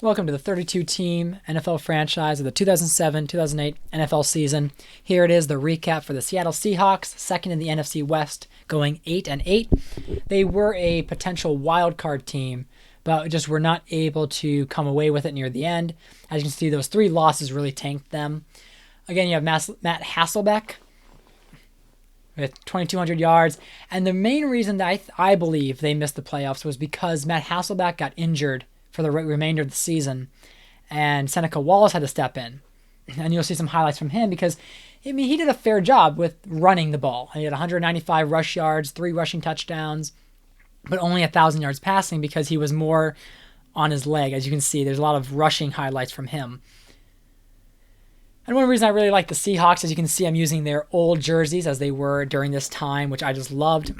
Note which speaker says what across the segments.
Speaker 1: Welcome to the 32-team NFL franchise of the 2007-2008 NFL season. Here it is, the recap for the Seattle Seahawks, second in the NFC West, going 8-8. They were a potential wild card team, but just were not able to come away with it near the end. As you can see, those 3 losses really tanked them. Again, you have Matt Hasselbeck with 2,200 yards. And the main reason that I believe they missed the playoffs was because Matt Hasselbeck got injured for the remainder of the season, and Seneca Wallace had to step in. And you'll see some highlights from him because, he did a fair job with running the ball. He had 195 rush yards, 3 rushing touchdowns, but only 1,000 yards passing because he was more on his leg. As you can see, there's a lot of rushing highlights from him. And one reason I really like the Seahawks, as you can see, I'm using their old jerseys as they were during this time, which I just loved.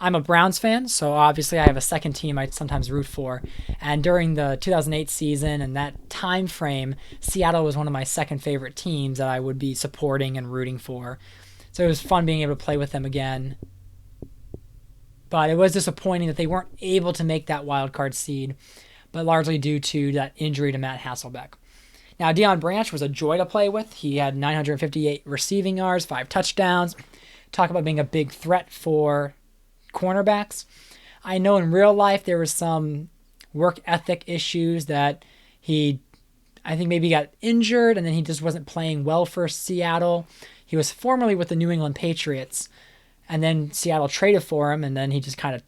Speaker 1: I'm a Browns fan, so obviously I have a second team I sometimes root for. And during the 2008 season and that time frame, Seattle was one of my second favorite teams that I would be supporting and rooting for. So it was fun being able to play with them again. But it was disappointing that they weren't able to make that wild card seed, but largely due to that injury to Matt Hasselbeck. Now, Deion Branch was a joy to play with. He had 958 receiving yards, 5 touchdowns. Talk about being a big threat for cornerbacks. I know in real life there was some work ethic issues that I think maybe got injured and then he just wasn't playing well for Seattle. He was formerly with the New England Patriots, and then Seattle traded for him, and then he just kind of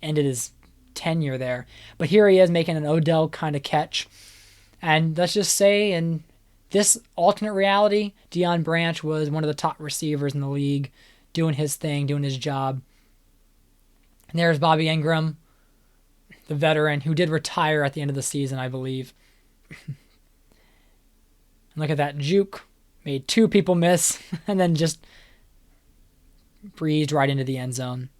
Speaker 1: ended his tenure there. But here he is making an Odell kind of catch. And let's just say, in this alternate reality, Deion Branch was one of the top receivers in the league, doing his thing, doing his job. And there's Bobby Ingram, the veteran, who did retire at the end of the season, I believe. And look at that juke. Made 2 people miss, and then just breezed right into the end zone.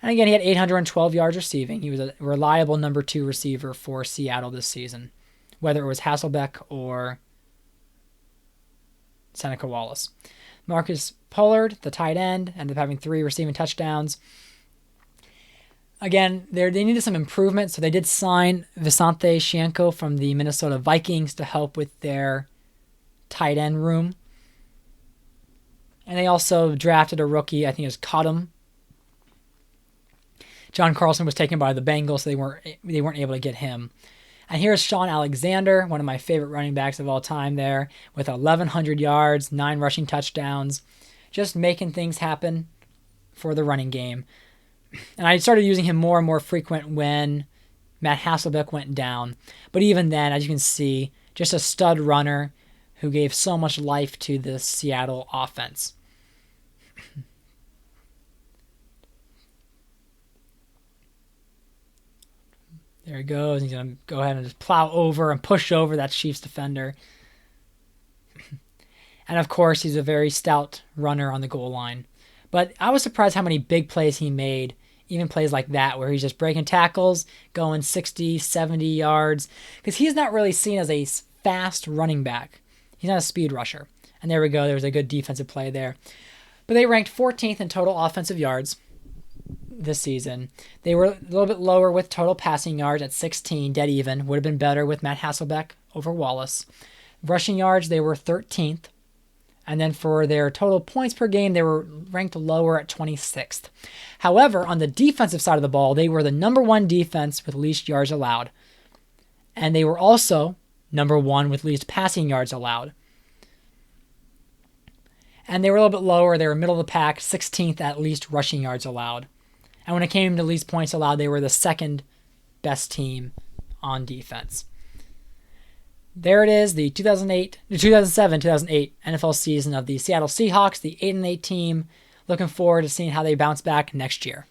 Speaker 1: And again, he had 812 yards receiving. He was a reliable number 2 receiver for Seattle this season, whether it was Hasselbeck or Seneca Wallace. Marcus Pollard, the tight end, ended up having 3 receiving touchdowns. Again, they needed some improvement, so they did sign Visanthe Shianko from the Minnesota Vikings to help with their tight end room. And they also drafted a rookie, I think it was Cottom. John Carlson was taken by the Bengals, so they weren't able to get him. And here's Sean Alexander, one of my favorite running backs of all time there, with 1,100 yards, 9 rushing touchdowns, just making things happen for the running game. And I started using him more and more frequent when Matt Hasselbeck went down. But even then, as you can see, just a stud runner who gave so much life to the Seattle offense. There he goes. He's going to go ahead and just plow over and push over that Chiefs defender. And of course, he's a very stout runner on the goal line. But I was surprised how many big plays he made, even plays like that, where he's just breaking tackles, going 60, 70 yards, because he's not really seen as a fast running back. He's not a speed rusher. And there we go. There was a good defensive play there. But they ranked 14th in total offensive yards this season. They were a little bit lower with total passing yards at 16, dead even. Would have been better with Matt Hasselbeck over Wallace. Rushing yards, they were 13th. And then for their total points per game, they were ranked lower at 26th. However, on the defensive side of the ball, they were the number 1 defense with least yards allowed. And they were also number 1 with least passing yards allowed. And they were a little bit lower. They were middle of the pack, 16th at least rushing yards allowed. And when it came to least points allowed, they were the second best team on defense. There it is, the 2007-2008 NFL season of the Seattle Seahawks, the 8-8 team. Looking forward to seeing how they bounce back next year.